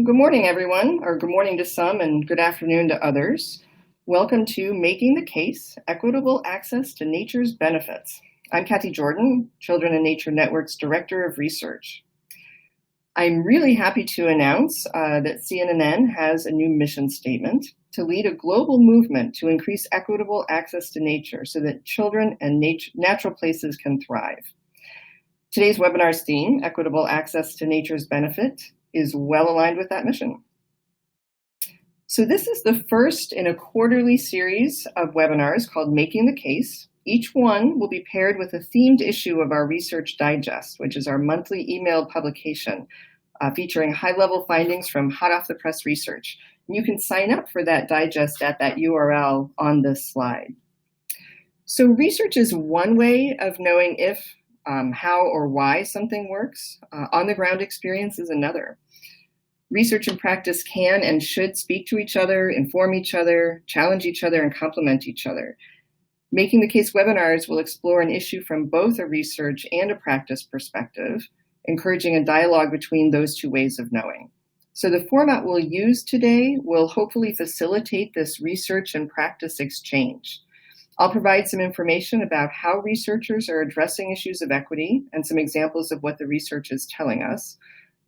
Good morning, everyone, or good morning to some and good afternoon to others. Welcome to Making the Case, Equitable Access to Nature's Benefits. I'm Cathy Jordan, Children and Nature Network's Director of Research. I'm really happy to announce that C&NN has a new mission statement to lead a global movement to increase equitable access to nature so that children and natural places can thrive. Today's webinar's theme, Equitable Access to Nature's Benefit, is well aligned with that mission. So this is the first in a quarterly series of webinars called Making the Case. Each one will be paired with a themed issue of our Research Digest, which is our monthly emailed publication featuring high-level findings from hot-off-the-press research. And you can sign up for that digest at that URL on this slide. So research is one way of knowing if, how, or why something works. On-the-ground experience is another. Research and practice can and should speak to each other, inform each other, challenge each other, and complement each other. Making the Case webinars will explore an issue from both a research and a practice perspective, encouraging a dialogue between those two ways of knowing. So the format we'll use today will hopefully facilitate this research and practice exchange. I'll provide some information about how researchers are addressing issues of equity and some examples of what the research is telling us.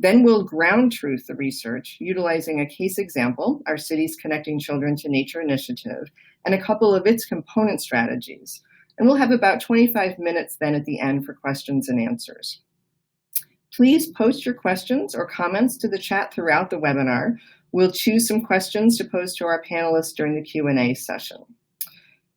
Then we'll ground truth the research, utilizing a case example, our Cities Connecting Children to Nature initiative, and a couple of its component strategies. And we'll have about 25 minutes then at the end for questions and answers. Please post your questions or comments to the chat throughout the webinar. We'll choose some questions to pose to our panelists during the Q&A session.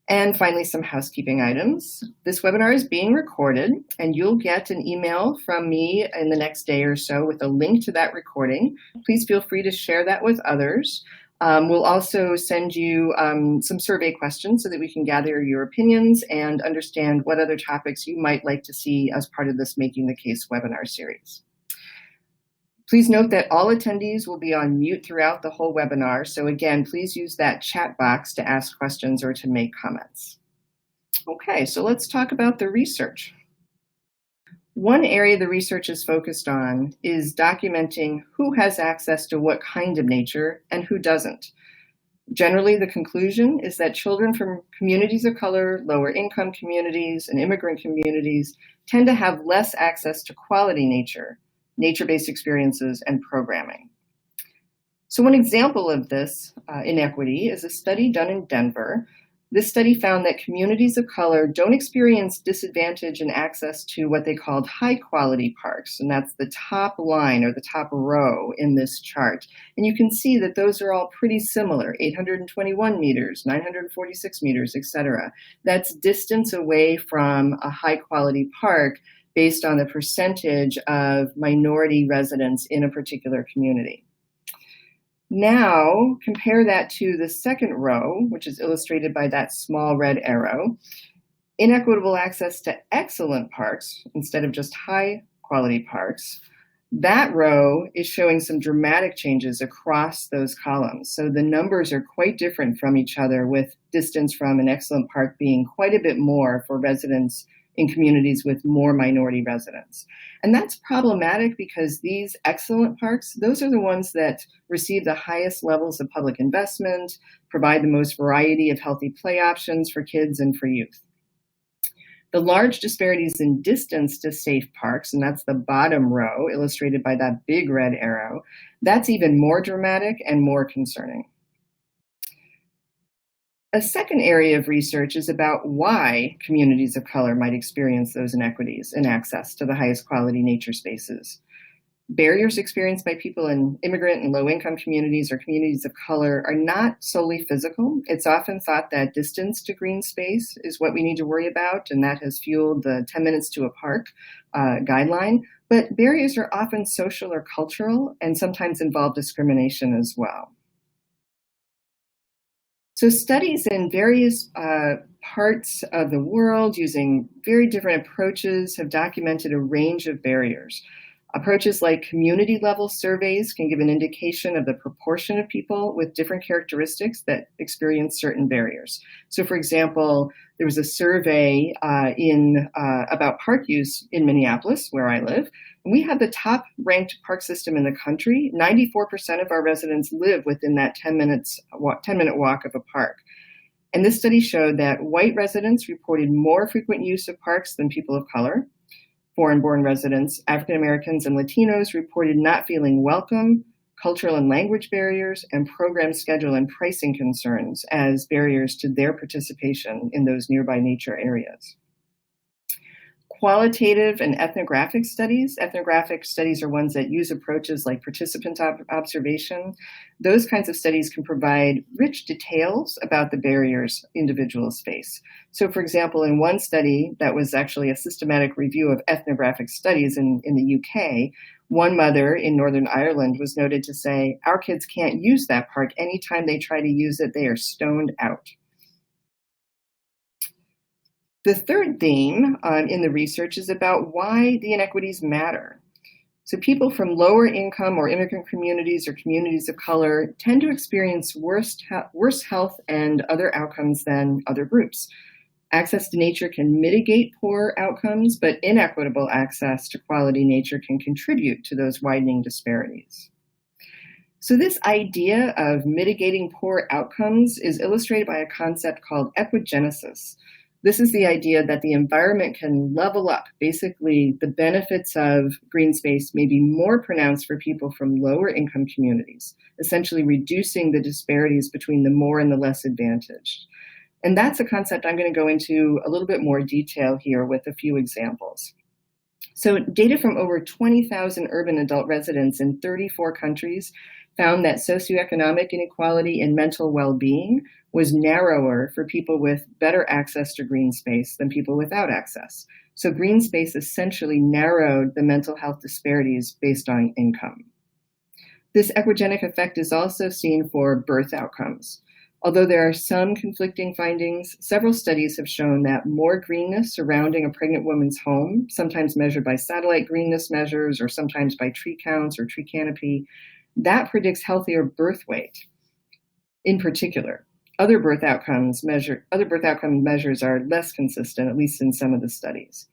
And finally, some housekeeping items. This webinar is being recorded, and you'll get an email from me in the next day or so with a link to that recording. Please feel free to share that with others. We'll also send you some survey questions so that we can gather your opinions and understand what other topics you might like to see as part of this Making the Case webinar series. Please note that all attendees will be on mute throughout the whole webinar. So again, please use that chat box to ask questions or to make comments. Okay, so let's talk about the research. One area the research is focused on is documenting who has access to what kind of nature and who doesn't. Generally, the conclusion is that children from communities of color, lower income communities, and immigrant communities tend to have less access to quality nature-based experiences and programming. So one example of this inequity is a study done in Denver. This study found that communities of color don't experience disadvantage in access to what they called high-quality parks, and that's the top line or the top row in this chart. And you can see that those are all pretty similar, 821 meters, 946 meters, etc. That's distance away from a high-quality park based on the percentage of minority residents in a particular community. Now, compare that to the second row, which is illustrated by that small red arrow. Inequitable access to excellent parks instead of just high-quality parks. That row is showing some dramatic changes across those columns. So the numbers are quite different from each other, with distance from an excellent park being quite a bit more for residents in communities with more minority residents. And that's problematic because these excellent parks, those are the ones that receive the highest levels of public investment, provide the most variety of healthy play options for kids and for youth. The large disparities in distance to safe parks, and that's the bottom row illustrated by that big red arrow, that's even more dramatic and more concerning. A second area of research is about why communities of color might experience those inequities in access to the highest quality nature spaces. Barriers experienced by people in immigrant and low-income communities or communities of color are not solely physical. It's often thought that distance to green space is what we need to worry about, and that has fueled the 10 minutes to a park guideline. But barriers are often social or cultural and sometimes involve discrimination as well. So studies in various parts of the world using very different approaches have documented a range of barriers. Approaches like community-level surveys can give an indication of the proportion of people with different characteristics that experience certain barriers. So, for example, there was a survey about park use in Minneapolis, where I live, and we have the top-ranked park system in the country. 94% of our residents live within that 10-minute walk of a park. And this study showed that white residents reported more frequent use of parks than people of color. Foreign-born residents, African Americans, and Latinos reported not feeling welcome, cultural and language barriers, and program schedule and pricing concerns as barriers to their participation in those nearby nature areas. Qualitative and ethnographic studies. Ethnographic studies are ones that use approaches like participant observation. Those kinds of studies can provide rich details about the barriers individuals face. So, for example, in one study that was actually a systematic review of ethnographic studies in the UK, one mother in Northern Ireland was noted to say, "Our kids can't use that park. Anytime they try to use it, they are stoned out." The third theme in the research is about why the inequities matter. So people from lower income or immigrant communities or communities of color tend to experience worse health and other outcomes than other groups. Access to nature can mitigate poor outcomes, but inequitable access to quality nature can contribute to those widening disparities. So this idea of mitigating poor outcomes is illustrated by a concept called equigenesis. This is the idea that the environment can level up. Basically, the benefits of green space may be more pronounced for people from lower income communities, essentially reducing the disparities between the more and the less advantaged. And that's a concept I'm going to go into a little bit more detail here with a few examples. So data from over 20,000 urban adult residents in 34 countries found that socioeconomic inequality in mental well-being was narrower for people with better access to green space than people without access. So green space essentially narrowed the mental health disparities based on income. This equigenic effect is also seen for birth outcomes. Although there are some conflicting findings, several studies have shown that more greenness surrounding a pregnant woman's home, sometimes measured by satellite greenness measures or sometimes by tree counts or tree canopy, that predicts healthier birth weight. In particular, other birth outcome measures are less consistent, at least in some of the studies.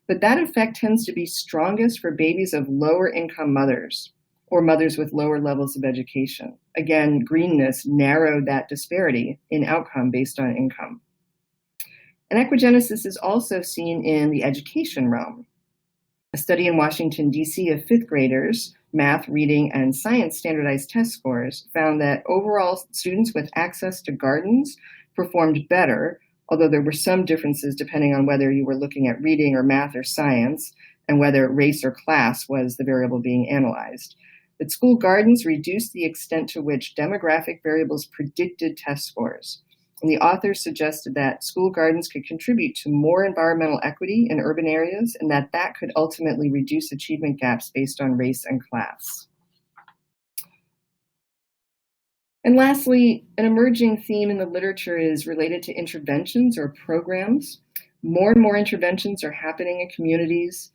But that effect tends to be strongest for babies of lower income mothers or mothers with lower levels of education. Again, greenness narrowed that disparity in outcome based on income. And equigenesis is also seen in the education realm. A study in Washington, D.C. of fifth graders, math, reading, and science standardized test scores found that overall students with access to gardens performed better, although there were some differences depending on whether you were looking at reading or math or science, and whether race or class was the variable being analyzed. But school gardens reduced the extent to which demographic variables predicted test scores. And the authors suggested that school gardens could contribute to more environmental equity in urban areas, and that could ultimately reduce achievement gaps based on race and class. And lastly, an emerging theme in the literature is related to interventions or programs. More and more interventions are happening in communities.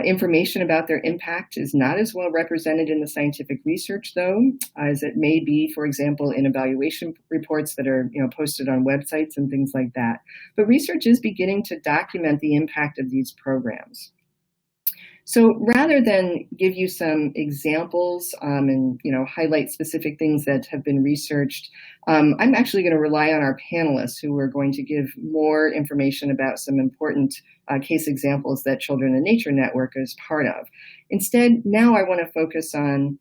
Information about their impact is not as well represented in the scientific research, though, as it may be, for example, in evaluation reports that are posted on websites and things like that. But research is beginning to document the impact of these programs. So rather than give you some examples and highlight specific things that have been researched, I'm actually going to rely on our panelists who are going to give more information about some important case examples that Children in Nature Network is part of. Instead, now I want to focus on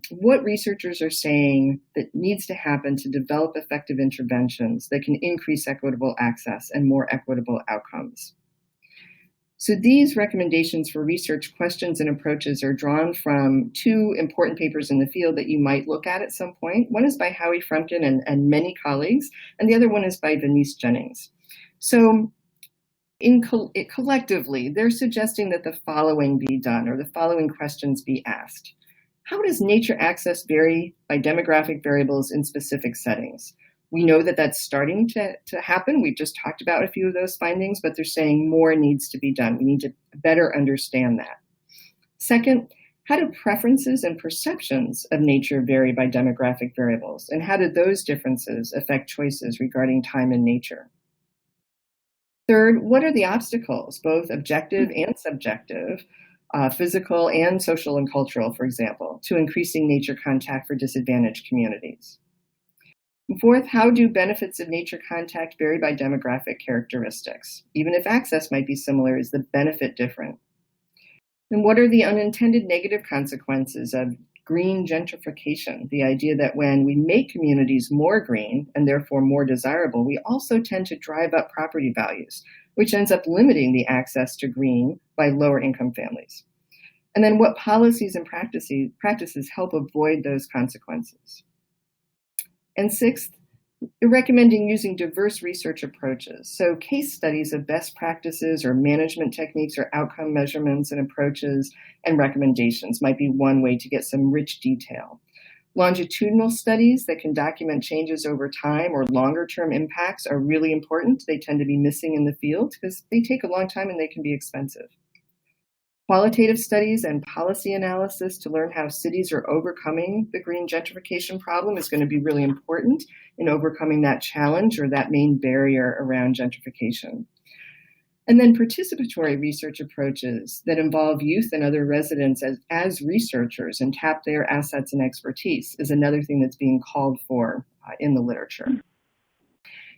what researchers are saying that needs to happen to develop effective interventions that can increase equitable access and more equitable outcomes. So these recommendations for research questions and approaches are drawn from two important papers in the field that you might look at some point. One is by Howie Frumkin and many colleagues, and the other one is by Venice Jennings. So collectively, they're suggesting that the following be done, or the following questions be asked. How does nature access vary by demographic variables in specific settings? We know that that's starting to happen. We've just talked about a few of those findings, but they're saying more needs to be done. We need to better understand that. Second, how do preferences and perceptions of nature vary by demographic variables? And how do those differences affect choices regarding time and nature? Third, what are the obstacles, both objective and subjective, physical and social and cultural, for example, to increasing nature contact for disadvantaged communities? And fourth, how do benefits of nature contact vary by demographic characteristics? Even if access might be similar, is the benefit different? And what are the unintended negative consequences of green gentrification? The idea that when we make communities more green and therefore more desirable, we also tend to drive up property values, which ends up limiting the access to green by lower income families. And then what policies and practices help avoid those consequences? And sixth, recommending using diverse research approaches. So case studies of best practices or management techniques or outcome measurements and approaches and recommendations might be one way to get some rich detail. Longitudinal studies that can document changes over time or longer term impacts are really important. They tend to be missing in the field because they take a long time and they can be expensive. Qualitative studies and policy analysis to learn how cities are overcoming the green gentrification problem is going to be really important in overcoming that challenge or that main barrier around gentrification. And then participatory research approaches that involve youth and other residents as researchers and tap their assets and expertise is another thing that's being called for in the literature.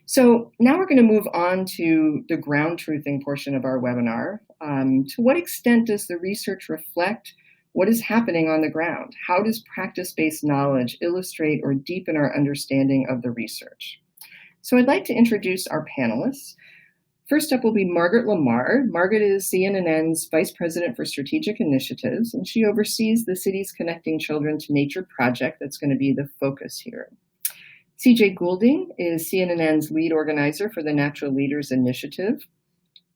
So now we're going to move on to the ground truthing portion of our webinar. To what extent does the research reflect what is happening on the ground? How does practice-based knowledge illustrate or deepen our understanding of the research? So I'd like to introduce our panelists. First up will be Margaret Lamar. Margaret is C&NN's Vice President for Strategic Initiatives, and she oversees the city's Connecting Children to Nature project that's going to be the focus here. CJ Goulding is C&NN's lead organizer for the Natural Leaders Initiative.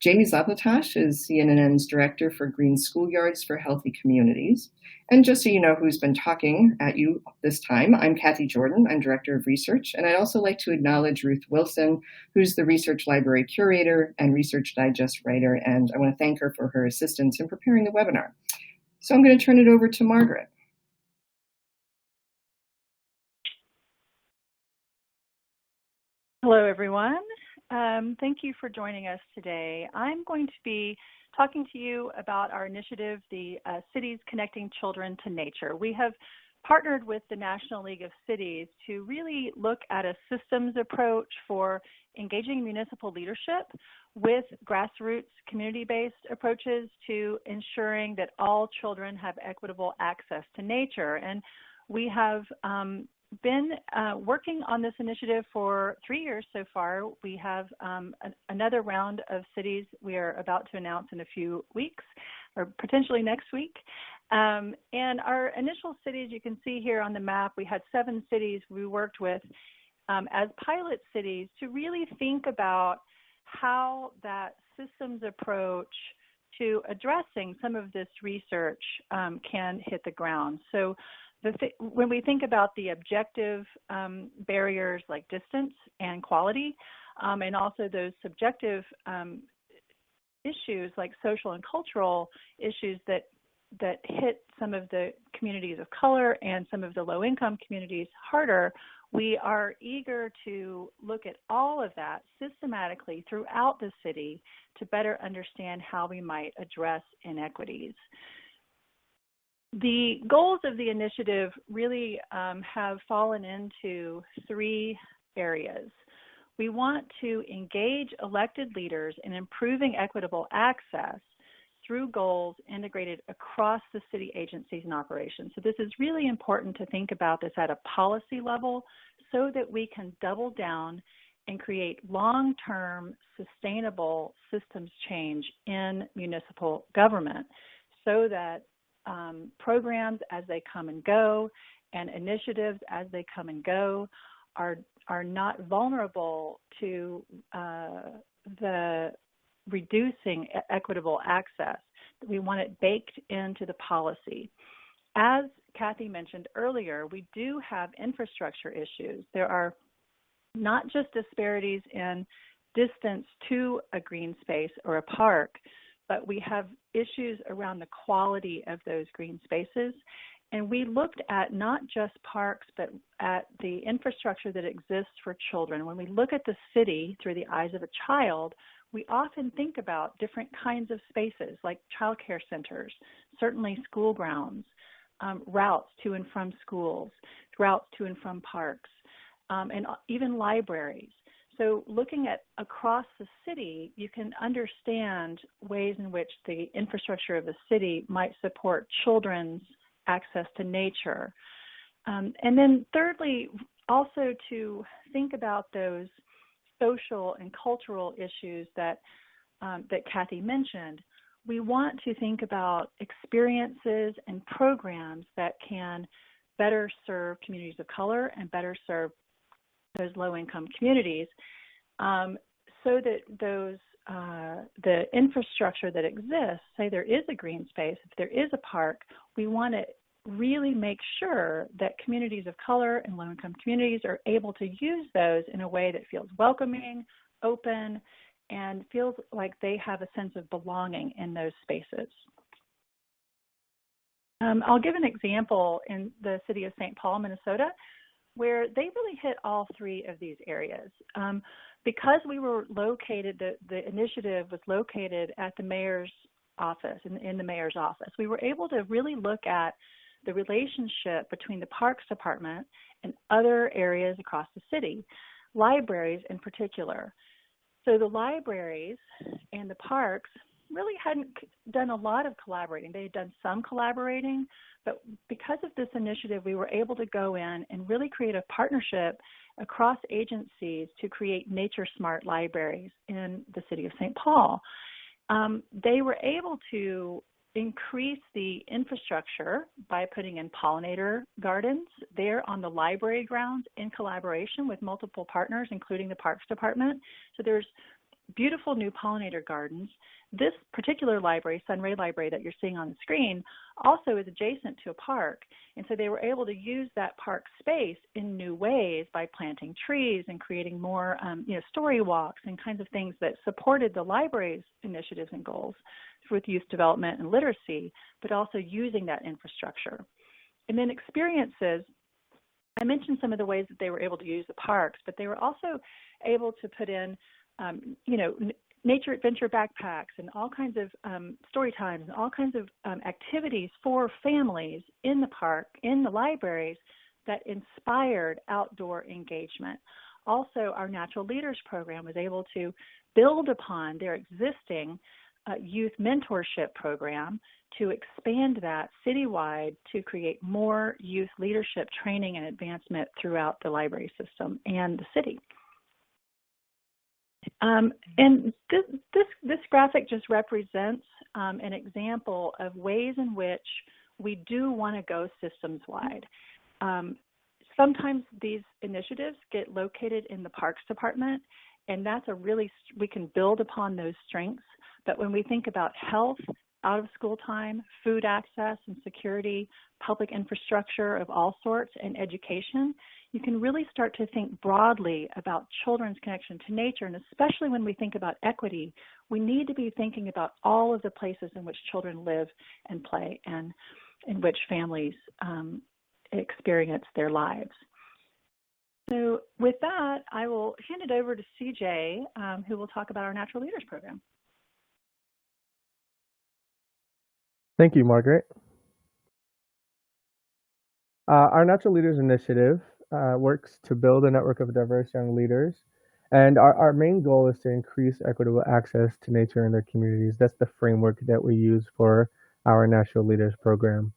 Jaime Zaplatosh is C&NN's director for Green Schoolyards for Healthy Communities. And just so you know who's been talking at you this time, I'm Cathy Jordan. I'm director of research. And I'd also like to acknowledge Ruth Wilson, who's the research library curator and Research Digest writer. And I want to thank her for her assistance in preparing the webinar. So I'm going to turn it over to Margaret. Hello, everyone. Thank you for joining us today. I'm going to be talking to you about our initiative, the Cities Connecting Children to Nature. We have partnered with the National League of Cities to really look at a systems approach for engaging municipal leadership with grassroots community-based approaches to ensuring that all children have equitable access to nature. And we have been working on this initiative for 3 years so far. We have another round of cities we are about to announce in a few weeks, or potentially next week. And our initial cities, you can see here on the map, we had 7 cities we worked with as pilot cities to really think about how that systems approach to addressing some of this research can hit the ground. So when we think about the objective barriers like distance and quality, and also those subjective issues like social and cultural issues that hit some of the communities of color and some of the low-income communities harder, we are eager to look at all of that systematically throughout the city to better understand how we might address inequities. The goals of the initiative really have fallen into 3 areas. We want to engage elected leaders in improving equitable access through goals integrated across the city agencies and operations. So this is really important to think about this at a policy level so that we can double down and create long-term sustainable systems change in municipal government so that programs as they come and go and initiatives as they come and go are not vulnerable to the reducing equitable access. We want it baked into the policy. As Cathy mentioned earlier, we do have infrastructure issues. There are not just disparities in distance to a green space or a park, but we have issues around the quality of those green spaces. And we looked at not just parks, but at the infrastructure that exists for children. When we look at the city through the eyes of a child, we often think about different kinds of spaces like childcare centers, certainly school grounds, routes to and from schools, routes to and from parks, and even libraries. So looking at across the city, you can understand ways in which the infrastructure of the city might support children's access to nature. And then thirdly, also to think about those social and cultural issues that Cathy mentioned. We want to think about experiences and programs that can better serve communities of color and better serve those low-income communities, so that those the infrastructure that exists, say there is a green space, if there is a park, we want to really make sure that communities of color and low-income communities are able to use those in a way that feels welcoming, open, and feels like they have a sense of belonging in those spaces. I'll give an example in the city of St. Paul, Minnesota, where they really hit all three of these areas. Because we were located, the initiative was located at the mayor's office, in the mayor's office, we were able to really look at the relationship between the Parks Department and other areas across the city, libraries in particular. So the libraries and the parks really hadn't done a lot of collaborating. They had done some collaborating, but because of this initiative, we were able to go in and really create a partnership across agencies to create nature smart libraries in the city of St. Paul. They were able to increase the infrastructure by putting in pollinator gardens there on the library grounds in collaboration with multiple partners, including the Parks Department. So there's beautiful new pollinator gardens. This particular library, Sunray Library that you're seeing on the screen, also is adjacent to a park. And so they were able to use that park space in new ways by planting trees and creating more story walks and kinds of things that supported the library's initiatives and goals with youth development and literacy, but also using that infrastructure. And then experiences, I mentioned some of the ways that they were able to use the parks, but they were also able to put in nature adventure backpacks and all kinds of story times and all kinds of activities for families in the park, in the libraries that inspired outdoor engagement. Also, our Natural Leaders program was able to build upon their existing youth mentorship program to expand that citywide to create more youth leadership training and advancement throughout the library system and the city. And this graphic just represents an example of ways in which we do want to go systems-wide. Sometimes these initiatives get located in the Parks Department, and that's we can build upon those strengths. But when we think about health, out of school time, food access and security, public infrastructure of all sorts, and education, you can really start to think broadly about children's connection to nature. And especially when we think about equity, we need to be thinking about all of the places in which children live and play and in which families experience their lives. So with that, I will hand it over to CJ, who will talk about our Natural Leaders program. Thank you, Margaret. Our Natural Leaders Initiative works to build a network of diverse young leaders, and our main goal is to increase equitable access to nature in their communities. That's the framework that we use for our Natural Leaders program.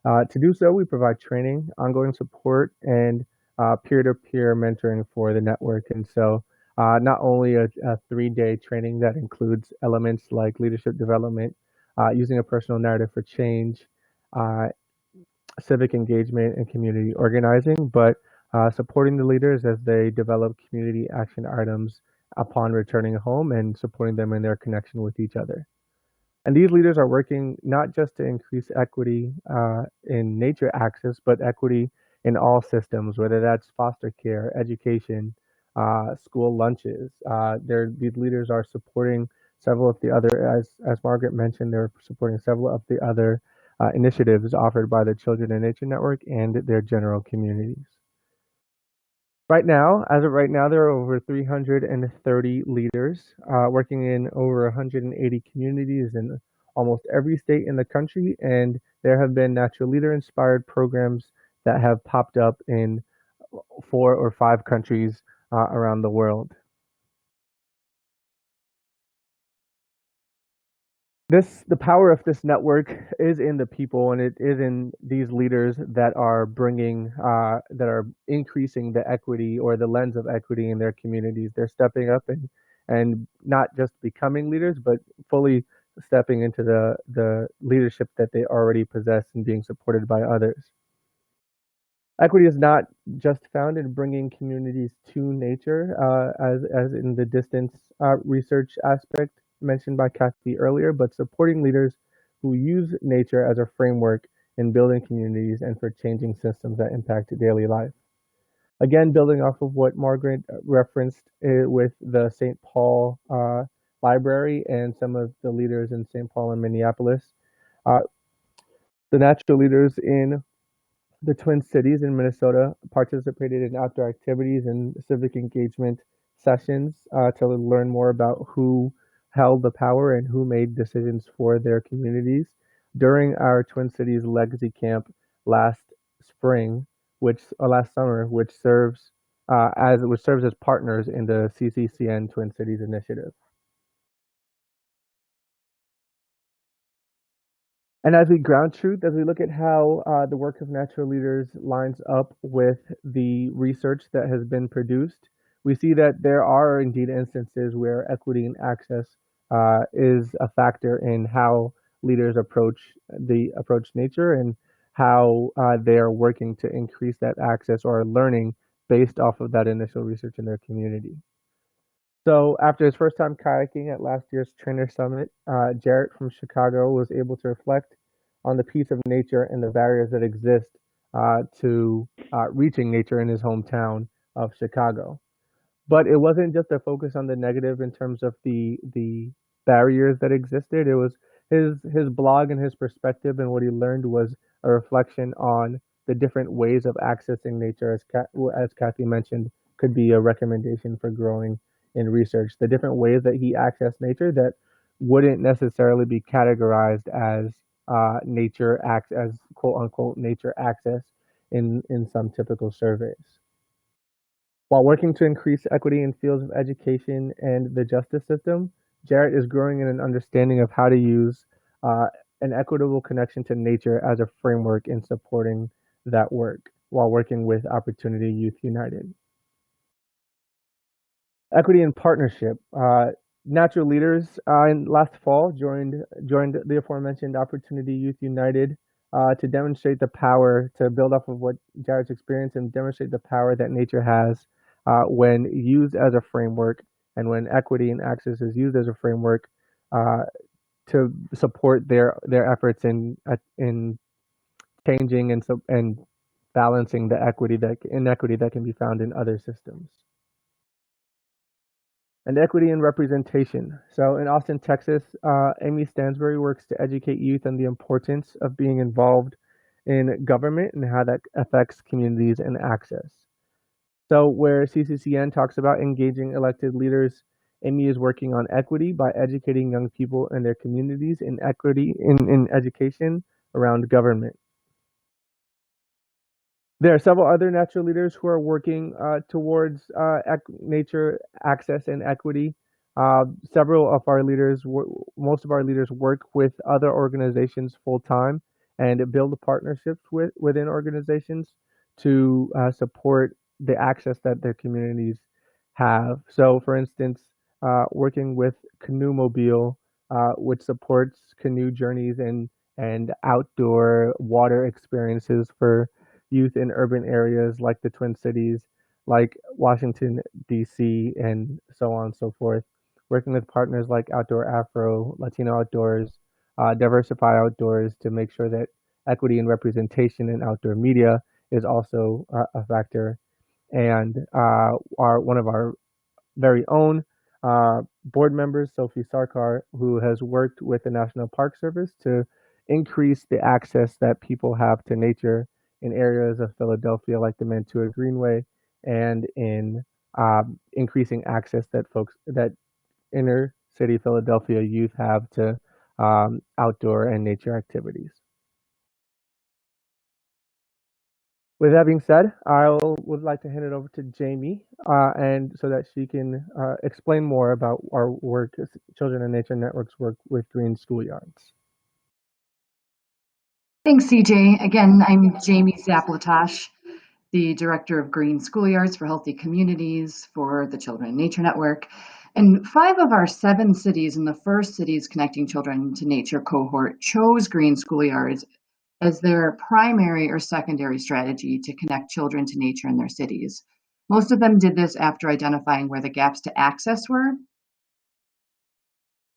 To do so, we provide training, ongoing support, and peer-to-peer mentoring for the network. And so not only a 3-day training that includes elements like leadership development, using a personal narrative for change, civic engagement, and community organizing, but supporting the leaders as they develop community action items upon returning home and supporting them in their connection with each other. And these leaders are working not just to increase equity in nature access, but equity in all systems, whether that's foster care, education, school lunches. These leaders are supporting several of the other, as Margaret mentioned, they're supporting several of the other initiatives offered by the Children in Nature Network and their general communities. Right now, as of right now, there are over 330 leaders working in over 180 communities in almost every state in the country, and there have been natural leader-inspired programs that have popped up in 4 or 5 countries around the world. The power of this network is in the people, and it is in these leaders that are that are increasing the equity or the lens of equity in their communities. They're stepping up and not just becoming leaders, but fully stepping into the leadership that they already possess and being supported by others. Equity is not just found in bringing communities to nature, as in the distance research aspect mentioned by Cathy earlier, but supporting leaders who use nature as a framework in building communities and for changing systems that impact daily life. Again, building off of what Margaret referenced with the St. Paul Library and some of the leaders in St. Paul and Minneapolis, the natural leaders in the Twin Cities in Minnesota participated in outdoor activities and civic engagement sessions to learn more about who held the power and who made decisions for their communities during our Twin Cities Legacy Camp last summer, which serves as partners in the CCCN Twin Cities initiative. And as we ground truth, as we look at how the work of natural leaders lines up with the research that has been produced, we see that there are indeed instances where equity and access is a factor in how leaders approach nature and how they are working to increase that access or learning based off of that initial research in their community. So after his first time kayaking at last year's Trainer Summit, Jarrett from Chicago was able to reflect on the piece of nature and the barriers that exist to reaching nature in his hometown of Chicago. But it wasn't just a focus on the negative in terms of the barriers that existed. It was his blog and his perspective, and what he learned was a reflection on the different ways of accessing nature, as Cathy mentioned, could be a recommendation for growing in research. The different ways that he accessed nature that wouldn't necessarily be categorized as quote unquote nature access in some typical surveys. While working to increase equity in fields of education and the justice system, Jarrett is growing in an understanding of how to use an equitable connection to nature as a framework in supporting that work while working with Opportunity Youth United. Equity and partnership. Natural leaders last fall joined the aforementioned Opportunity Youth United to demonstrate the power, to build off of what Jarrett's experienced and demonstrate the power that nature has when used as a framework, and when equity and access is used as a framework to support their efforts in changing and balancing the inequity that can be found in other systems. And equity and representation. So in Austin, Texas, Amy Stansbury works to educate youth on the importance of being involved in government and how that affects communities and access. So where CCCN talks about engaging elected leaders, Amy is working on equity by educating young people and their communities in equity in education around government. There are several other natural leaders who are working towards nature access and equity. Most of our leaders work with other organizations full time and build partnerships within organizations to support the access that their communities have. So, for instance, working with Canoe Mobile, which supports canoe journeys and outdoor water experiences for youth in urban areas like the Twin Cities, like Washington, D.C., and so on and so forth. Working with partners like Outdoor Afro, Latino Outdoors, Diversify Outdoors to make sure that equity and representation in outdoor media is also a factor. And one of our very own, board members, Sophie Sarkar, who has worked with the National Park Service to increase the access that people have to nature in areas of Philadelphia like the Mantua Greenway, and in increasing access that inner city Philadelphia youth have to outdoor and nature activities. With that being said, would like to hand it over to Jaime, and so that she can explain more about our work, Children in Nature Network's work with green schoolyards. Thanks, CJ. Again, I'm Jaime Zaplatosh, the Director of Green Schoolyards for Healthy Communities for the Children in Nature Network. And 5 of our 7 cities in the first Cities Connecting Children to Nature cohort chose green schoolyards as their primary or secondary strategy to connect children to nature in their cities. Most of them did this after identifying where the gaps to access were.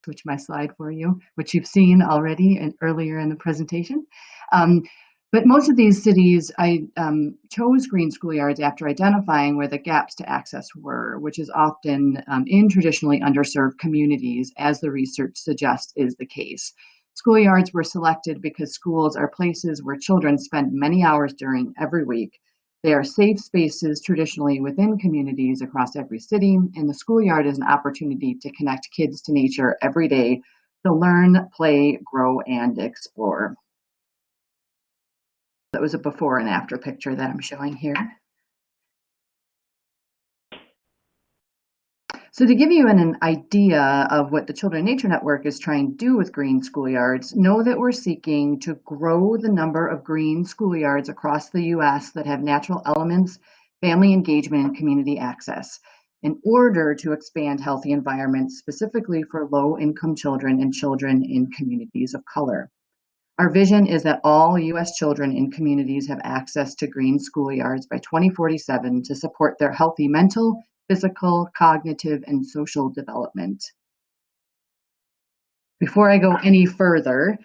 Switch my slide for you, which you've seen already and earlier in the presentation. But most of these cities chose green schoolyards after identifying where the gaps to access were, which is often in traditionally underserved communities, as the research suggests is the case. Schoolyards were selected because schools are places where children spend many hours during every week. They are safe spaces traditionally within communities across every city, and the schoolyard is an opportunity to connect kids to nature every day to learn, play, grow, and explore. That was a before and after picture that I'm showing here. So to give you an idea of what the Children in Nature Network is trying to do with green schoolyards, know that we're seeking to grow the number of green schoolyards across the U.S. that have natural elements, family engagement, and community access in order to expand healthy environments specifically for low-income children and children in communities of color. Our vision is that all U.S. children in communities have access to green schoolyards by 2047 to support their healthy mental, physical, cognitive, and social development. Before I go any further,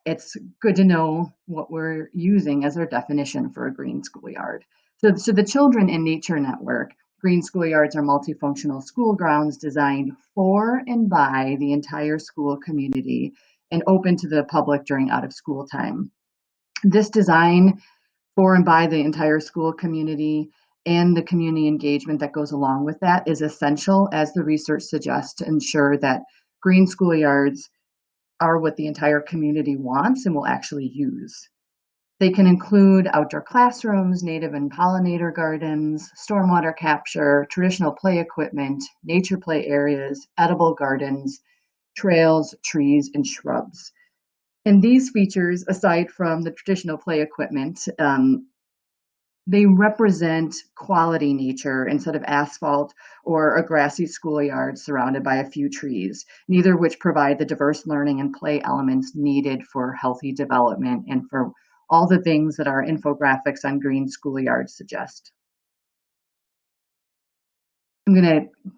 it's good to know what we're using as our definition for a green schoolyard. So the Children in Nature Network, green schoolyards are multifunctional school grounds designed for and by the entire school community and open to the public during out-of-school time. This design for and by the entire school community and the community engagement that goes along with that is essential, as the research suggests, to ensure that green schoolyards are what the entire community wants and will actually use. They can include outdoor classrooms, native and pollinator gardens, stormwater capture, traditional play equipment, nature play areas, edible gardens, trails, trees, and shrubs. And these features, aside from the traditional play equipment, they represent quality nature instead of asphalt or a grassy schoolyard surrounded by a few trees, neither of which provide the diverse learning and play elements needed for healthy development and for all the things that our infographics on green schoolyards suggest. I'm going to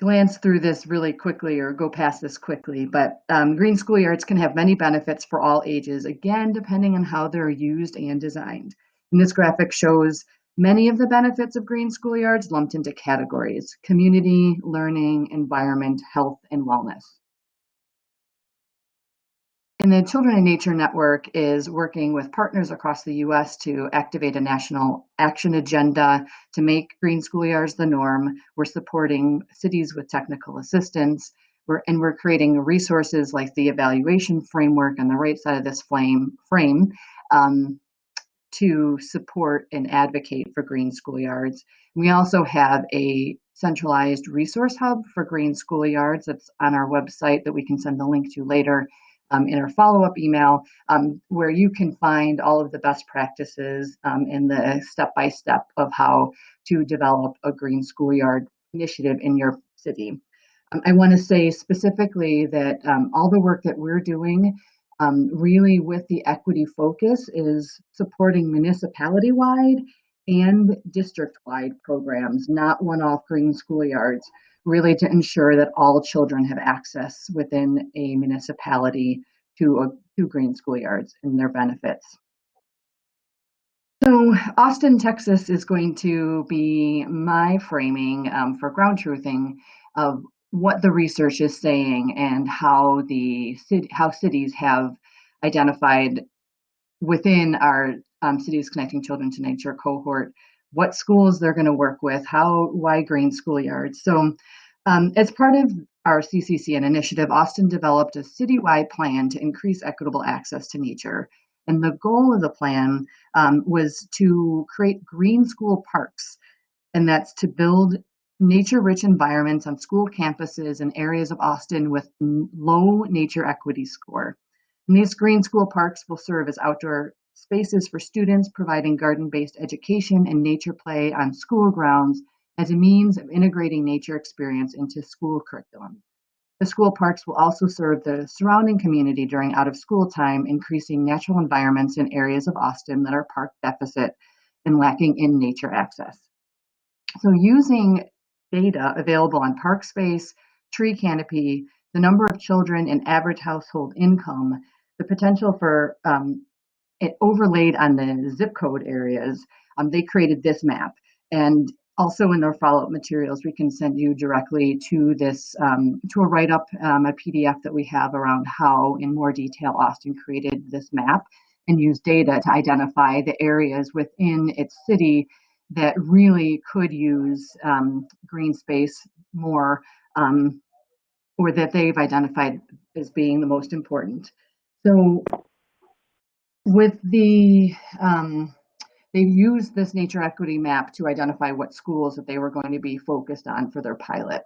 glance through this really quickly or go past this quickly, but green schoolyards can have many benefits for all ages, again, depending on how they're used and designed. And this graphic shows many of the benefits of green schoolyards lumped into categories: community, learning, environment, health, and wellness. And the Children in Nature Network is working with partners across the U.S. to activate a national action agenda to make green schoolyards the norm. We're supporting cities with technical assistance, and we're creating resources like the evaluation framework on the right side of this frame to support and advocate for green schoolyards. We also have a centralized resource hub for green schoolyards that's on our website that we can send the link to later in our follow-up email, where you can find all of the best practices and the step-by-step of how to develop a green schoolyard initiative in your city. I want to say specifically that all the work that we're doing really with the equity focus is supporting municipality-wide and district-wide programs, not one-off green schoolyards, really to ensure that all children have access within a municipality to green schoolyards and their benefits. So Austin, Texas is going to be my framing for ground truthing of what the research is saying and how how cities have identified within our Cities Connecting Children to Nature cohort what schools they're going to work with, why green schoolyards. So as part of our CCCN initiative, Austin developed a citywide plan to increase equitable access to nature. And the goal of the plan was to create green school parks, and that's to build nature-rich environments on school campuses and areas of Austin with low nature equity score. And these green school parks will serve as outdoor spaces for students, providing garden-based education and nature play on school grounds as a means of integrating nature experience into school curriculum. The school parks will also serve the surrounding community during out-of-school time, increasing natural environments in areas of Austin that are park deficit and lacking in nature access. So using data available on park space, tree canopy, the number of children and average household income, the potential for it overlaid on the zip code areas, they created this map. And also in their follow-up materials, we can send you directly to this, to a write-up, a PDF that we have around how in more detail Austin created this map and used data to identify the areas within its city that really could use green space more, or that they've identified as being the most important. So with the, they used this nature equity map to identify what schools that they were going to be focused on for their pilot.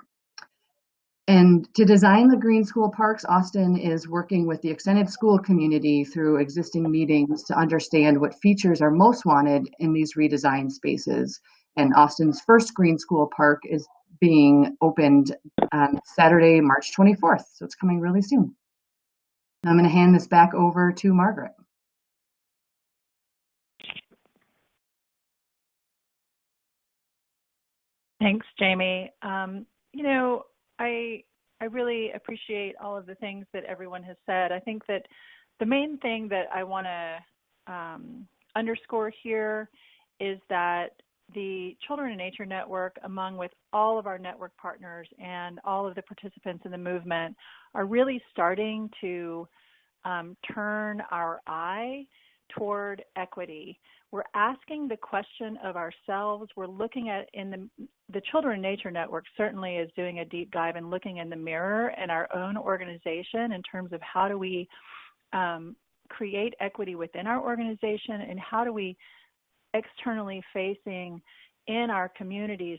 And to design the green school parks, Austin is working with the extended school community through existing meetings to understand what features are most wanted in these redesigned spaces. And Austin's first green school park is being opened on Saturday, March 24th. So it's coming really soon. I'm going to hand this back over to Margaret. Thanks, Jamie. You know, I really appreciate all of the things that everyone has said. I think that the main thing that I want to underscore here is that the Children in Nature Network, among with all of our network partners and all of the participants in the movement, are really starting to turn our eye toward equity. We're asking the question of ourselves. We're looking at, in the Children in Nature Network certainly is doing a deep dive and looking in the mirror in our own organization in terms of how do we create equity within our organization, and how do we externally facing in our communities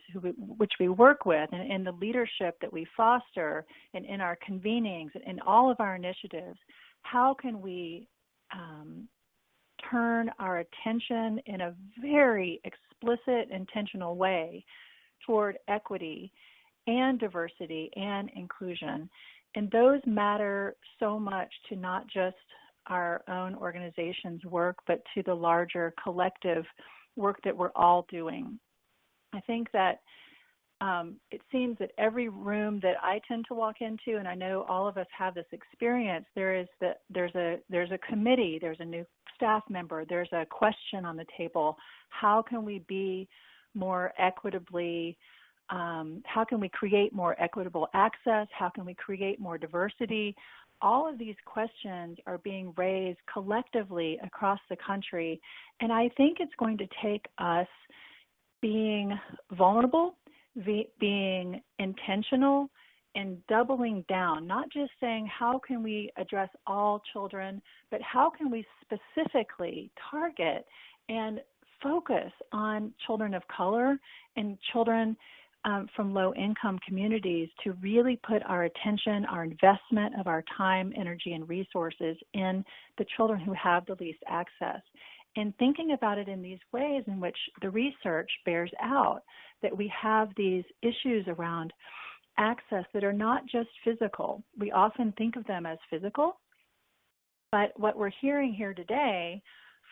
which we work with, and in the leadership that we foster, and in our convenings, and in all of our initiatives, how can we turn our attention in a very explicit, intentional way toward equity and diversity and inclusion. And those matter so much to not just our own organization's work, but to the larger collective work that we're all doing. I think that it seems that every room that I tend to walk into, and I know all of us have this experience, there's a committee, there's a new staff member, there's a question on the table. How can we be more equitably, how can we create more equitable access? How can we create more diversity? All of these questions are being raised collectively across the country, and I think it's going to take us being vulnerable, being intentional, and doubling down, not just saying how can we address all children, but how can we specifically target and focus on children of color and children from low-income communities to really put our attention, our investment of our time, energy, and resources in the children who have the least access. And thinking about it in these ways in which the research bears out that we have these issues around access that are not just physical. We often think of them as physical, but what we're hearing here today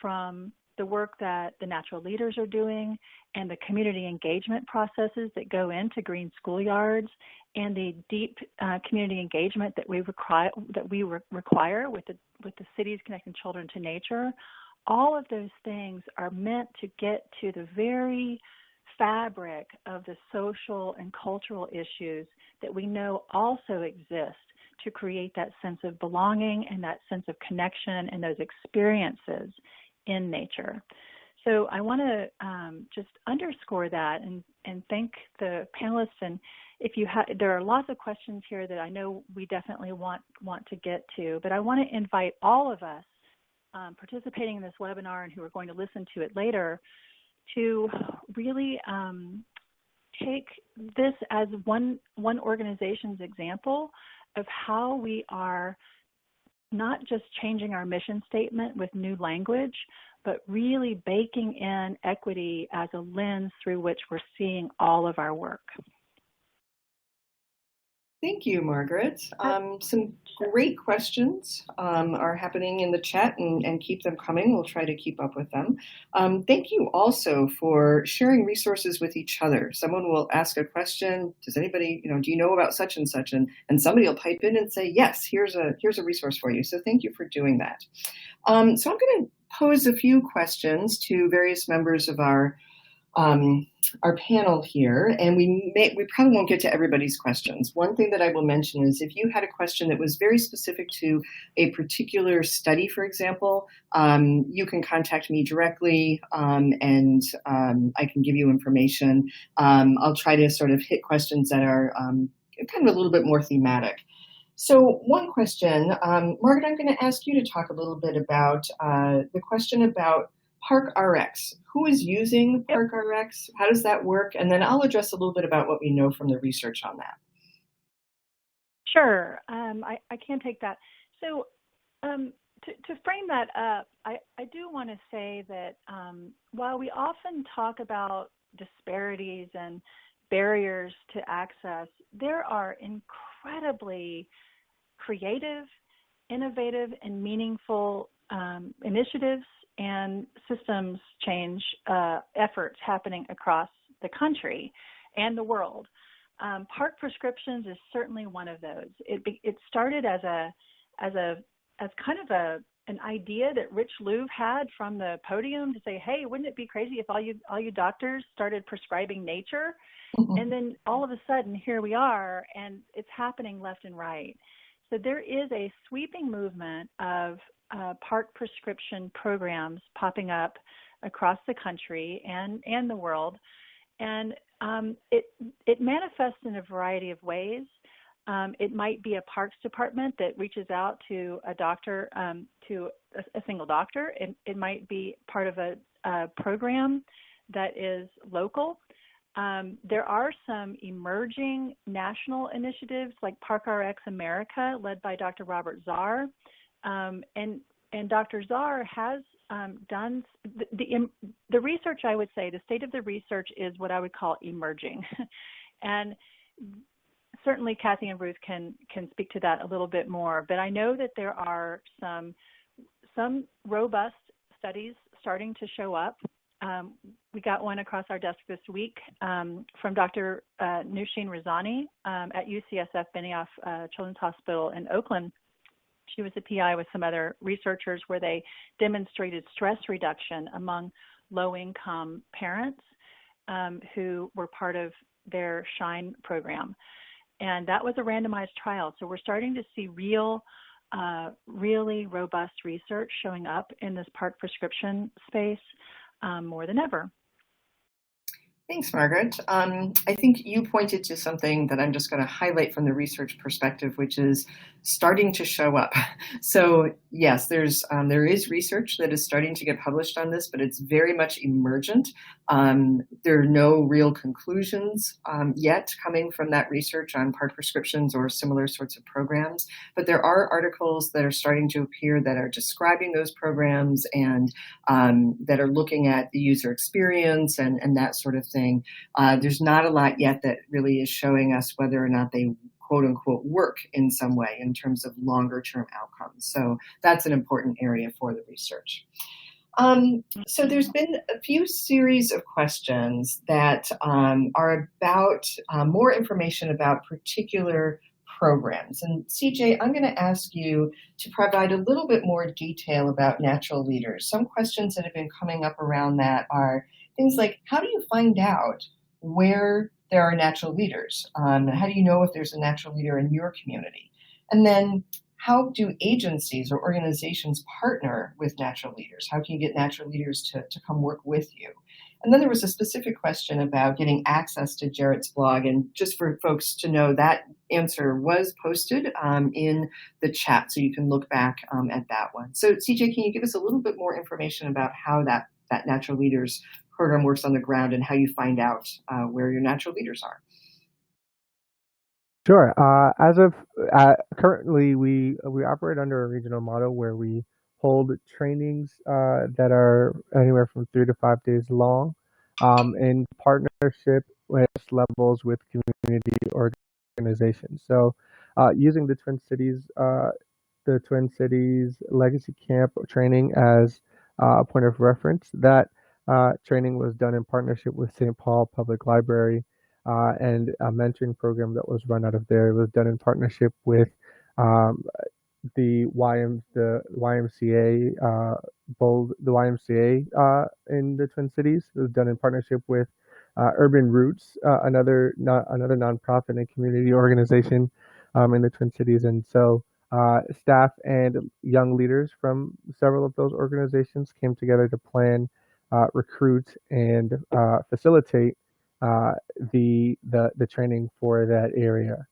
from the work that the natural leaders are doing and the community engagement processes that go into green schoolyards and the deep community engagement that we require with the Cities Connecting Children to Nature, all of those things are meant to get to the very fabric of the social and cultural issues that we know also exist to create that sense of belonging and that sense of connection and those experiences in nature. So I want to just underscore that and thank the panelists. And if you there are lots of questions here that I know we definitely want to get to, but I want to invite all of us participating in this webinar and who are going to listen to it later to really take this as one organization's example of how we are not just changing our mission statement with new language, but really baking in equity as a lens through which we're seeing all of our work. Thank you, Margaret. Some great questions are happening in the chat, and keep them coming. We'll try to keep up with them. Thank you also for sharing resources with each other. Someone will ask a question. Does anybody, do you know about such and such? And somebody will pipe in and say, yes, here's a resource for you. So thank you for doing that. So I'm going to pose a few questions to various members of our panel here, and we probably won't get to everybody's questions. One thing that I will mention is if you had a question that was very specific to a particular study, for example, you can contact me directly, and I can give you information. I'll try to sort of hit questions that are kind of a little bit more thematic. So one question, Margaret, I'm going to ask you to talk a little bit about the question about ParkRx. Who is using ParkRx? How does that work? And then I'll address a little bit about what we know from the research on that. Sure, I can take that. So to frame that up, I do want to say that while we often talk about disparities and barriers to access, there are incredibly creative, innovative, and meaningful initiatives and systems change efforts happening across the country and the world. Park prescriptions is certainly one of those. It started as kind of an idea that Rich Louv had from the podium to say, hey, wouldn't it be crazy if all you doctors started prescribing nature? Mm-hmm. And then all of a sudden, here we are, and it's happening left and right. So there is a sweeping movement of park prescription programs popping up across the country and the world. And it manifests in a variety of ways. It might be a parks department that reaches out to a doctor, to a single doctor. It might be part of a program that is local. There are some emerging national initiatives like ParkRx America, led by Dr. Robert Zarr. And Dr. Zarr has done the research. I would say the state of the research is what I would call emerging, and certainly Cathy and Ruth can speak to that a little bit more. But I know that there are some robust studies starting to show up. We got one across our desk this week from Dr. Nushin Razani at UCSF Benioff Children's Hospital in Oakland. She was a PI with some other researchers where they demonstrated stress reduction among low-income parents who were part of their SHINE program. And that was a randomized trial. So we're starting to see really robust research showing up in this park prescription space more than ever. Thanks, Margaret. I think you pointed to something that I'm just going to highlight from the research perspective, which is starting to show up. So yes, there is research that is starting to get published on this, but it's very much emergent. There are no real conclusions yet coming from that research on park prescriptions or similar sorts of programs, but there are articles that are starting to appear that are describing those programs and that are looking at the user experience and that sort of thing. There's not a lot yet that really is showing us whether or not they quote unquote work in some way in terms of longer term outcomes. So that's an important area for the research. So there's been a few series of questions that are about more information about particular programs. And CJ, I'm going to ask you to provide a little bit more detail about natural leaders. Some questions that have been coming up around that are, things like, how do you find out where there are natural leaders? How do you know if there's a natural leader in your community? And then how do agencies or organizations partner with natural leaders? How can you get natural leaders to come work with you? And then there was a specific question about getting access to Jarrett's blog. And just for folks to know, that answer was posted in the chat, so you can look back at that one. So CJ, can you give us a little bit more information about how that Natural Leaders program works on the ground and how you find out where your natural leaders are? Sure. As of currently, we operate under a regional model where we hold trainings that are anywhere from 3 to 5 days long, in partnership with levels with community organizations. So, using the Twin Cities Legacy Camp training as a point of reference, that training was done in partnership with St. Paul Public Library. And a mentoring program that was run out of there. It was done in partnership with the YMCA, the YMCA in the Twin Cities. It was done in partnership with Urban Roots, another nonprofit and community organization in the Twin Cities. And so staff and young leaders from several of those organizations came together to plan, recruit, and facilitate the training for that area.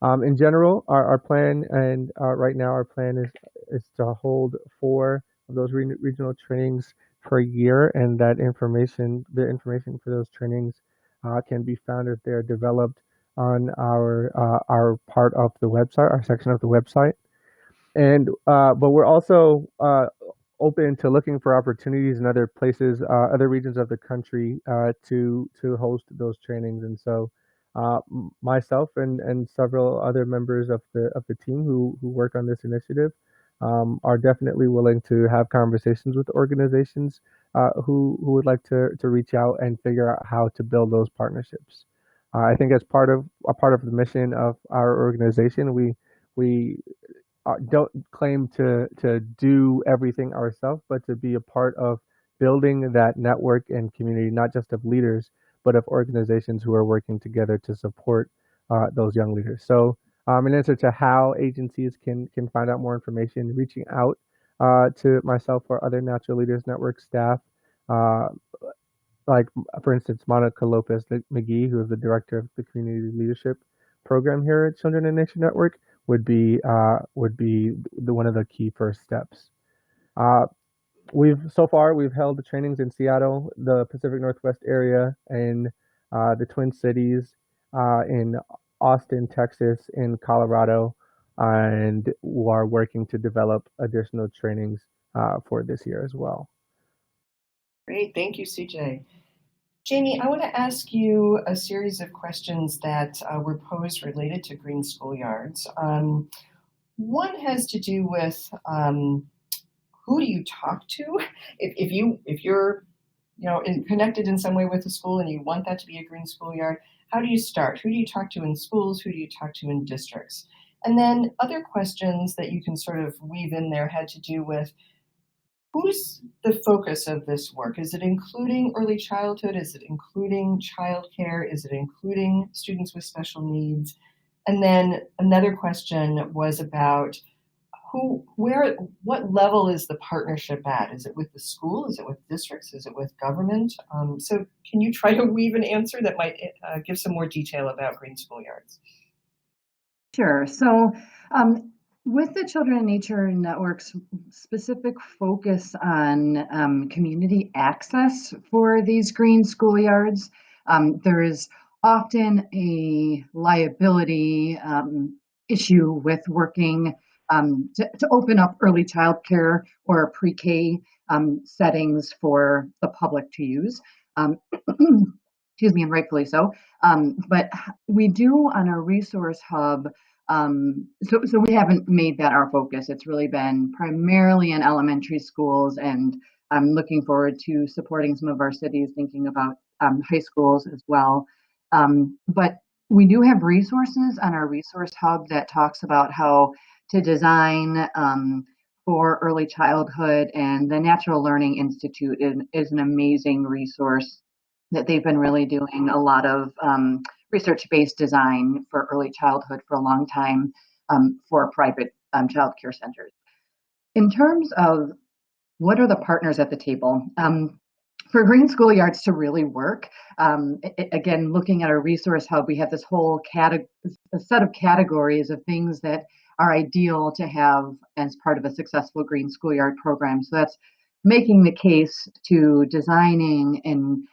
In general, our plan, and right now our plan is to hold 4 of those regional trainings per year, and the information for those trainings can be found if they're developed on our part of the website, our section of the website. And but we're also open to looking for opportunities in other places, other regions of the country, to host those trainings. And so, myself and several other members of the team who work on this initiative are definitely willing to have conversations with organizations who would like to reach out and figure out how to build those partnerships. I think as part of the mission of our organization, we don't claim to do everything ourselves, but to be a part of building that network and community, not just of leaders, but of organizations who are working together to support those young leaders. So, in answer to how agencies can find out more information, reaching out to myself or other Natural Leaders Network staff, like for instance Monica Lopez McGee, who is the director of the Community Leadership Program here at Children in Nature Network, would be one of the key first steps. We've held the trainings in Seattle, the Pacific Northwest area, in the Twin Cities, in Austin, Texas, in Colorado, and we are working to develop additional trainings for this year as well. Great, thank you, CJ. Jaime, I want to ask you a series of questions that were posed related to green schoolyards. One has to do with who do you talk to? If you're connected in some way with the school and you want that to be a green schoolyard, how do you start? Who do you talk to in schools? Who do you talk to in districts? And then other questions that you can sort of weave in there had to do with, who's the focus of this work? Is it including early childhood? Is it including childcare? Is it including students with special needs? And then another question was about what level is the partnership at? Is it with the school? Is it with districts? Is it with government? So can you try to weave an answer that might give some more detail about green schoolyards? Sure. So, with the Children in Nature Network's specific focus on community access for these green schoolyards, there is often a liability issue with working to open up early childcare or pre-K settings for the public to use. Excuse me, and rightfully so. But we do on a resource hub. So we haven't made that our focus. It's really been primarily in elementary schools, and I'm looking forward to supporting some of our cities thinking about high schools as well. But we do have resources on our resource hub that talks about how to design for early childhood, and the Natural Learning Institute is an amazing resource that they've been really doing a lot of research-based design for early childhood for a long time for private child care centers. In terms of what are the partners at the table, for green schoolyards to really work, again, looking at our resource hub, we have this whole a set of categories of things that are ideal to have as part of a successful green schoolyard program. So that's making the case to designing and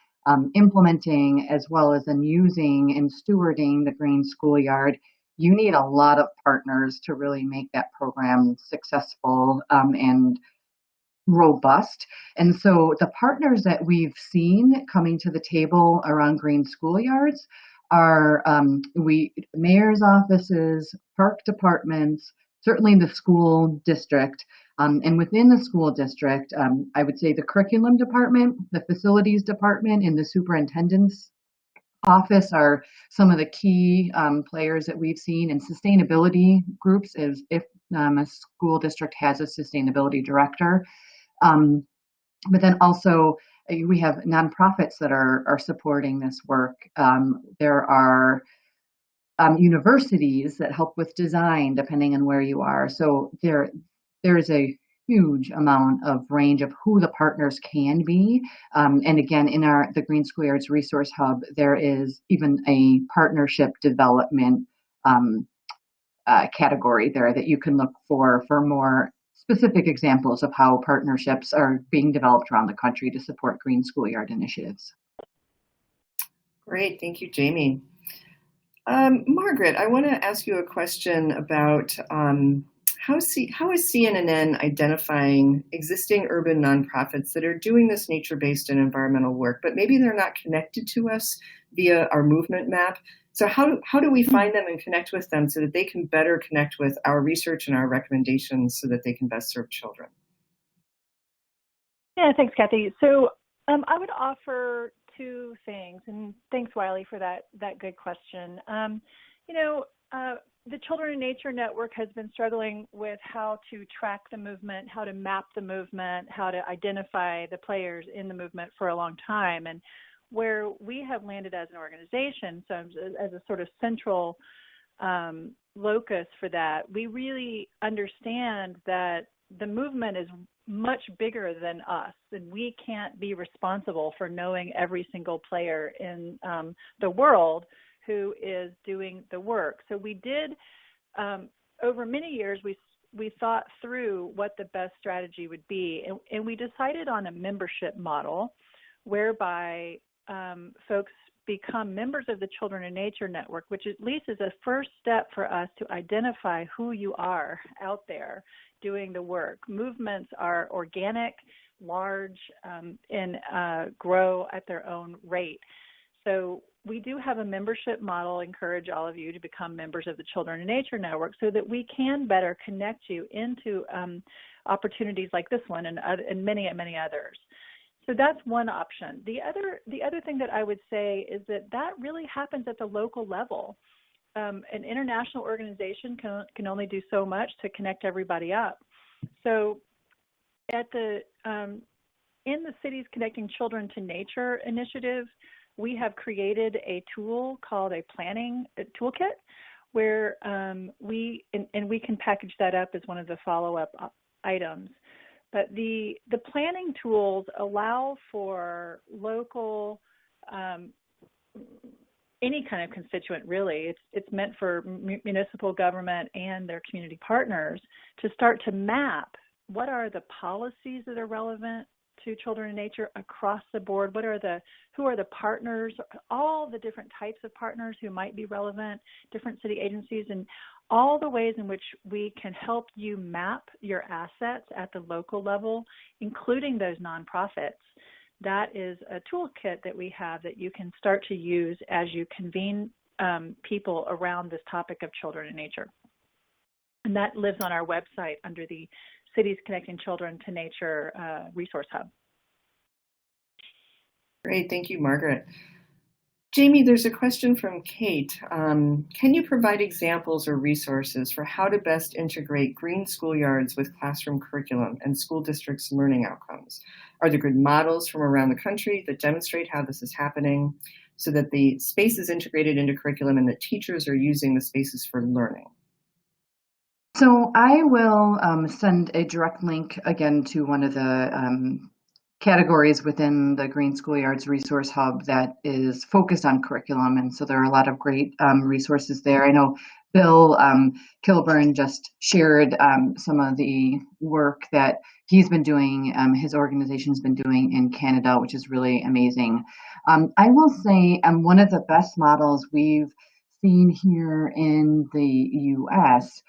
implementing, as well as then using and stewarding the green schoolyard. You need a lot of partners to really make that program successful and robust. And so the partners that we've seen coming to the table around green schoolyards are mayor's offices, park departments, certainly the school district. And within the school district, I would say the curriculum department, the facilities department, and the superintendent's office are some of the key players that we've seen. And sustainability groups is if a school district has a sustainability director. But then also we have nonprofits that are supporting this work. There are universities that help with design, depending on where you are. So there is a huge amount of range of who the partners can be. And again, in the Green Schoolyards Resource Hub, there is even a partnership development category there that you can look for more specific examples of how partnerships are being developed around the country to support green schoolyard initiatives. Great, thank you, Jaime. Margaret, I want to ask you a question about how is C&NN identifying existing urban nonprofits that are doing this nature-based and environmental work, but maybe they're not connected to us via our movement map? So how do we find them and connect with them so that they can better connect with our research and our recommendations so that they can best serve children? Yeah, thanks, Cathy. So I would offer two things, and thanks, Wiley, for that good question. The Children in Nature Network has been struggling with how to track the movement, how to map the movement, how to identify the players in the movement for a long time. And where we have landed as an organization, so as a sort of central locus for that, we really understand that the movement is much bigger than us, and we can't be responsible for knowing every single player in the world who is doing the work. So we did, over many years, we thought through what the best strategy would be, and we decided on a membership model whereby folks become members of the Children in Nature Network, which at least is a first step for us to identify who you are out there doing the work. Movements are organic, large, and grow at their own rate. So we do have a membership model. Encourage all of you to become members of the Children in Nature Network so that we can better connect you into opportunities like this one and many others. So that's one option. The other thing that I would say is that really happens at the local level. An international organization can only do so much to connect everybody up. So at in the Cities Connecting Children to Nature initiative, we have created a tool called a planning toolkit where we can package that up as one of the follow-up items. But the planning tools allow for local, any kind of constituent really. It's meant for municipal government and their community partners to start to map what are the policies that are relevant to children in nature across the board. Who are the partners, all the different types of partners who might be relevant, different city agencies, and all the ways in which we can help you map your assets at the local level, including those nonprofits. That is a toolkit that we have that you can start to use as you convene people around this topic of children in nature. And that lives on our website under the Cities Connecting Children to Nature Resource Hub. Great, thank you, Margaret. Jaime, there's a question from Kate. Can you provide examples or resources for how to best integrate green schoolyards with classroom curriculum and school districts' learning outcomes? Are there good models from around the country that demonstrate how this is happening so that the space is integrated into curriculum and that teachers are using the spaces for learning? So I will send a direct link again to one of the categories within the Green Schoolyards Resource Hub that is focused on curriculum. And so there are a lot of great resources there. I know Bill Kilburn just shared some of the work that he's been doing, his organization's been doing in Canada, which is really amazing. I will say one of the best models we've seen here in the US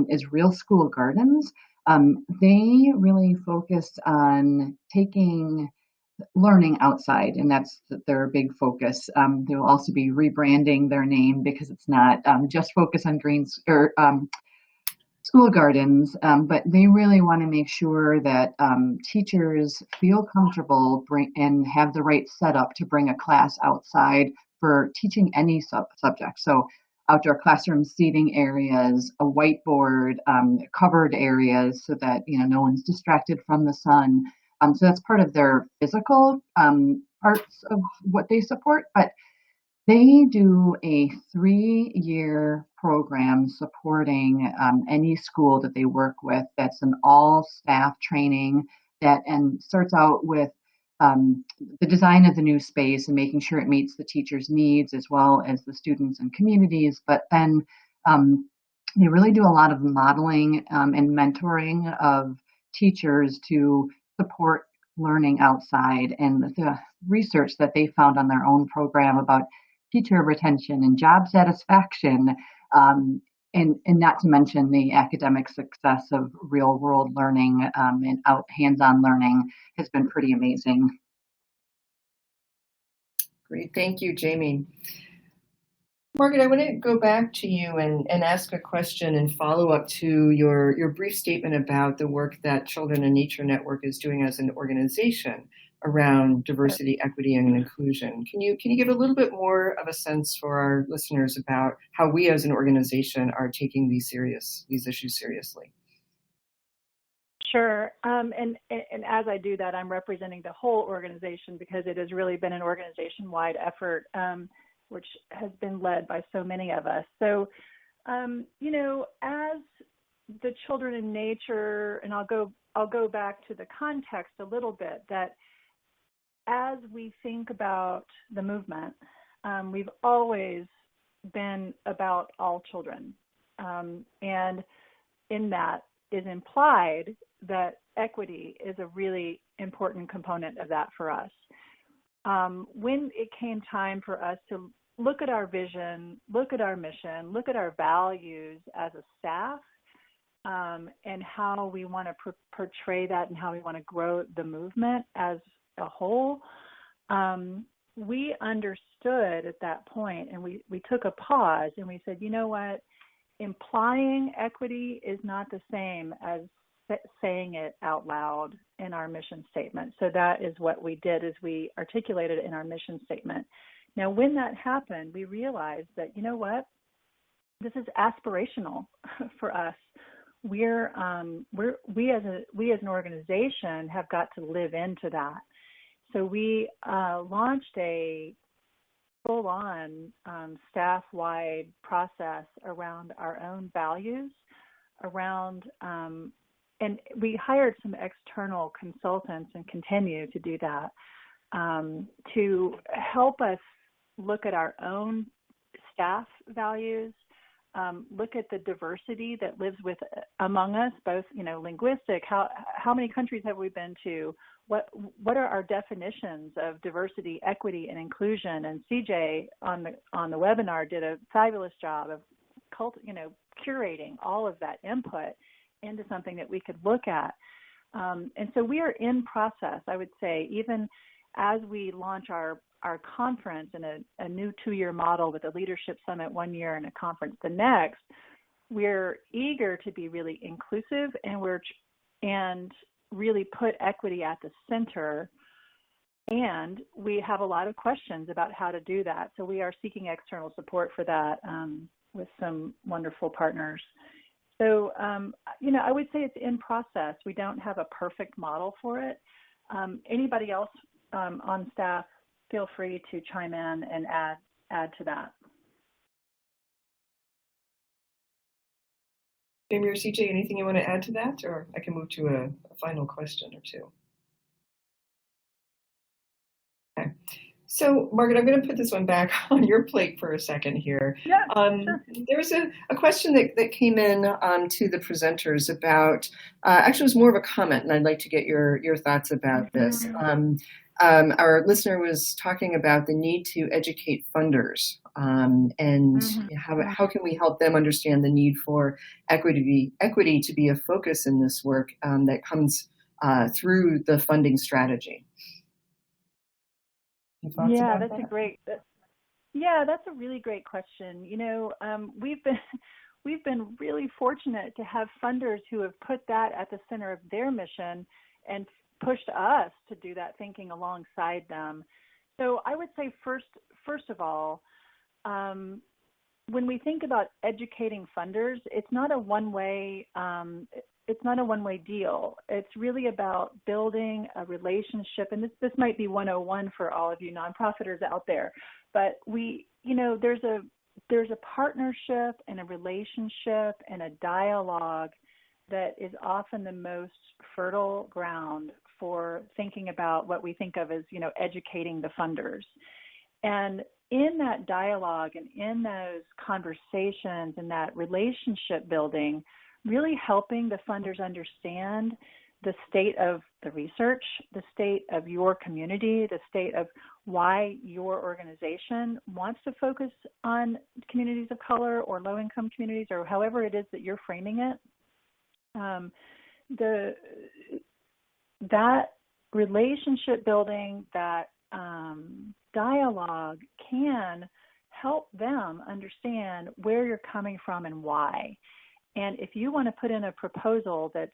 is Real School Gardens. They really focused on taking learning outside, and that's their big focus. They will also be rebranding their name because it's not just focus on greens or school gardens, but they really want to make sure that teachers feel comfortable and have the right setup to bring a class outside for teaching any subject. So outdoor classroom seating areas, a whiteboard, covered areas so that no one's distracted from the sun. So that's part of their physical parts of what they support, but they do a 3-year program supporting any school that they work with. That's an all-staff training and starts out with the design of the new space and making sure it meets the teachers' needs as well as the students and communities. But then they really do a lot of modeling and mentoring of teachers to support learning outside, and the research that they found on their own program about teacher retention and job satisfaction, and not to mention the academic success of real world learning and hands-on learning has been pretty amazing. Great, thank you, Jaime. Margaret, I want to go back to you and ask a question and follow up to your brief statement about the work that Children in Nature Network is doing as an organization around diversity, equity, and inclusion. Can you give a little bit more of a sense for our listeners about how we as an organization are taking these issues seriously? Sure. And as I do that, I'm representing the whole organization because it has really been an organization-wide effort, which has been led by so many of us. So, as the Children in Nature, and I'll go back to the context a little bit, that as we think about the movement, we've always been about all children. And in that is implied that equity is a really important component of that for us. When it came time for us to look at our vision, look at our mission, look at our values as a staff, and how we want to portray that and how we want to grow the movement as a whole, we understood at that point, and we took a pause and we said, you know what, implying equity is not the same as saying it out loud in our mission statement. So that is what we did, is we articulated it in our mission statement. Now, when that happened, we realized that, you know what, this is aspirational for us. We as an organization have got to live into that. So we launched a full-on staff-wide process around our own values, and we hired some external consultants and continue to do that to help us look at our own staff values, look at the diversity that lives among us, both linguistic. How many countries have we been to? What are our definitions of diversity, equity, and inclusion? And CJ on the webinar did a fabulous job of curating all of that input into something that we could look at. And so we are in process, I would say, even as we launch our conference in a new 2-year model with a leadership summit 1 year and a conference the next. We're eager to be really inclusive, and really put equity at the center. And we have a lot of questions about how to do that. So we are seeking external support for that with some wonderful partners. So, I would say it's in process. We don't have a perfect model for it. Anybody else on staff, feel free to chime in and add to that. Jamie or CJ, anything you want to add to that, or I can move to a final question or two? Okay. So, Margaret, I'm going to put this one back on your plate for a second here. Yeah, sure. There was a question that came in to the presenters about, actually it was more of a comment, and I'd like to get your thoughts about this. Our listener was talking about the need to educate funders and how can we help them understand the need for equity to be a focus in this work that comes through the funding strategy. Yeah, that's a really great question. You know, we've been really fortunate to have funders who have put that at the center of their mission and pushed us to do that thinking alongside them. So I would say first of all, when we think about educating funders, it's not a one-way deal. It's really about building a relationship, and this might be 101 for all of you nonprofiters out there. But there's a partnership and a relationship and a dialogue that is often the most fertile ground for thinking about what we think of as, educating the funders. And in that dialogue and in those conversations and that relationship building, really helping the funders understand the state of the research, the state of your community, the state of why your organization wants to focus on communities of color or low-income communities, or however it is that you're framing it. That relationship building, that dialogue can help them understand where you're coming from and why. And if you want to put in a proposal that's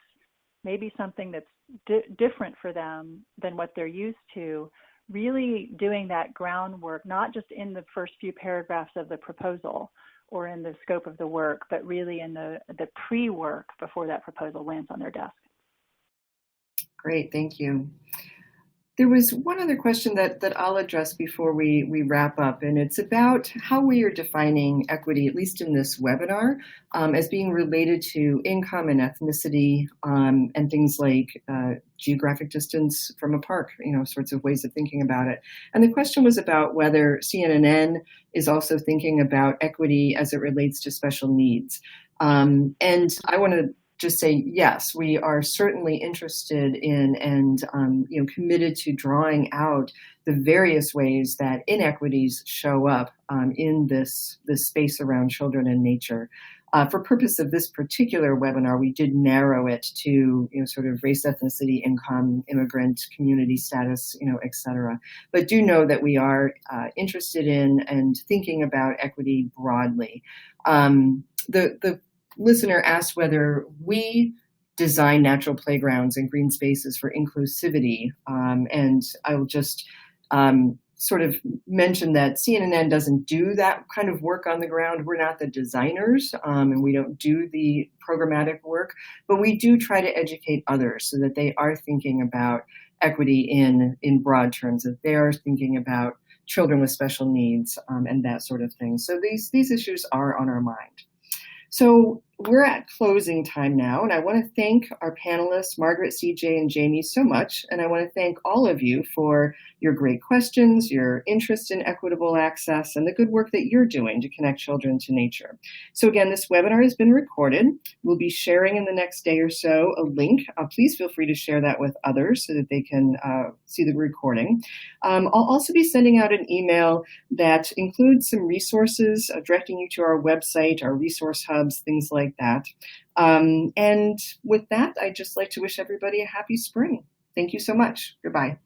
maybe something that's different for them than what they're used to, really doing that groundwork, not just in the first few paragraphs of the proposal or in the scope of the work, but really in the pre-work before that proposal lands on their desk. Great, thank you. There was one other question that I'll address before we wrap up, and it's about how we are defining equity, at least in this webinar, as being related to income and ethnicity and things like geographic distance from a park, sorts of ways of thinking about it. And the question was about whether C&NN is also thinking about equity as it relates to special needs. And I want to just say, yes, we are certainly interested in and committed to drawing out the various ways that inequities show up in this space around children and nature. For purpose of this particular webinar, we did narrow it to sort of race, ethnicity, income, immigrant, community status, et cetera. But do know that we are interested in and thinking about equity broadly. The listener asked whether we design natural playgrounds and green spaces for inclusivity. And I will just sort of mention that C&NN doesn't do that kind of work on the ground. We're not the designers, and we don't do the programmatic work, but we do try to educate others so that they are thinking about equity in broad terms, that they are thinking about children with special needs and that sort of thing. So these issues are on our mind. So we're at closing time now, and I want to thank our panelists, Margaret, CJ, and Jamie, so much. And I want to thank all of you for your great questions, your interest in equitable access, and the good work that you're doing to connect children to nature. So again, this webinar has been recorded. We'll be sharing in the next day or so a link. Please feel free to share that with others so that they can see the recording. I'll also be sending out an email that includes some resources directing you to our website, our resource hubs, things like that. And with that, I'd just like to wish everybody a happy spring. Thank you so much. Goodbye.